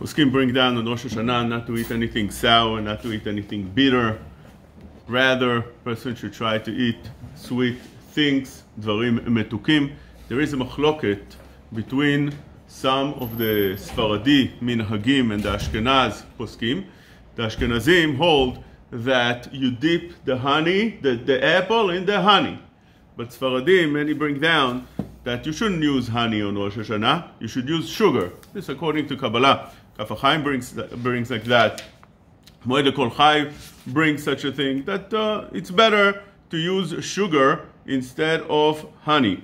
Poskim bring down on Rosh Hashana not to eat anything sour, not to eat anything bitter. Rather, a person should try to eat sweet things, dvarim metukim. There is a machloket between some of the Sfaradi minhagim and the Ashkenaz poskim. The Ashkenazim hold that you dip the honey, the apple in the honey. But Sfaradim, many bring down that you shouldn't use honey on Rosh Hashanah, you should use sugar. This according to Kabbalah. Kaf HaChaim brings like that. Moed Kol Chai brings such a thing, that it's better to use sugar instead of honey.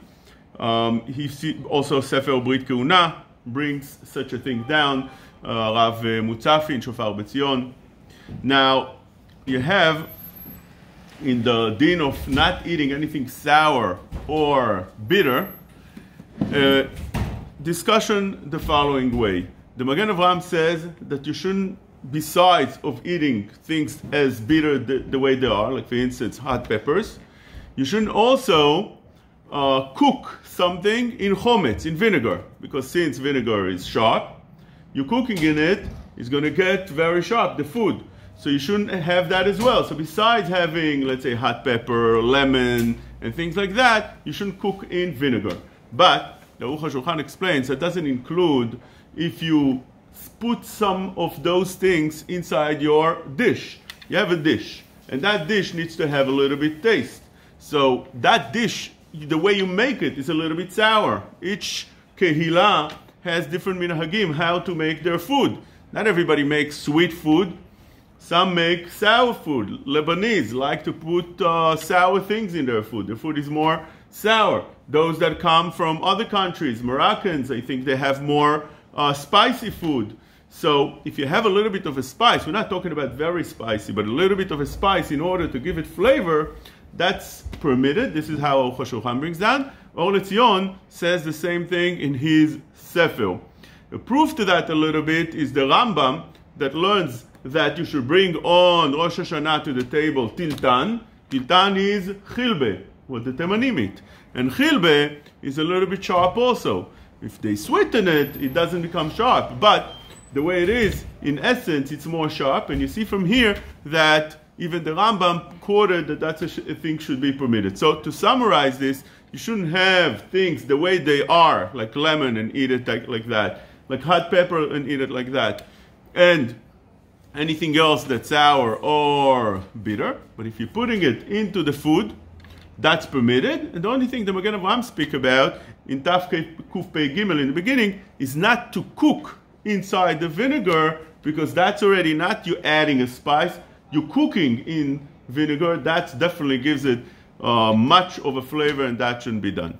Also Sefer Brit Keuna brings such a thing down. Rav Mutzafi in Shofar Betzion. Now, you have in the din of not eating anything sour or bitter, discussion the following way. The Magen Avraham says that you shouldn't, besides of eating things as bitter the way they are, like for instance hot peppers, you shouldn't also cook something in chometz, in vinegar, because since vinegar is sharp, you're cooking in it, it's going to get very sharp, the food. So you shouldn't have that as well. So besides having, let's say, hot pepper, lemon, and things like that, you shouldn't cook in vinegar. But the Aruch HaShulchan explains that doesn't include if you put some of those things inside your dish. You have a dish, and that dish needs to have a little bit taste. So that dish, the way you make it, is a little bit sour. Each kehillah has different minhagim how to make their food. Not everybody makes sweet food. Some make sour food. Lebanese like to put sour things in their food. Their food is more sour. Those that come from other countries, Moroccans, I think they have more spicy food. So if you have a little bit of a spice, we're not talking about very spicy, but a little bit of a spice in order to give it flavor, that's permitted. This is how Aruch HaShulchan brings down. Or Letzion says the same thing in his Sefer. The proof to that a little bit is the Rambam that learns that you should bring on Rosh Hashanah to the table tiltan. Tiltan is chilbe, what the Temanim eat. And chilbe is a little bit sharp also. If they sweeten it, it doesn't become sharp. But the way it is, in essence, it's more sharp. And you see from here that even the Rambam quoted that that's a thing should be permitted. So to summarize this, you shouldn't have things the way they are, like lemon and eat it like that, like hot pepper and eat it like that, and anything else that's sour or bitter. But if you're putting it into the food, that's permitted. And the only thing the Magen Avraham speak about in Taf Kuf Pei Gimel in the beginning is not to cook inside the vinegar, because that's already not you adding a spice, you're cooking in vinegar. That definitely gives it much of a flavor, and that shouldn't be done.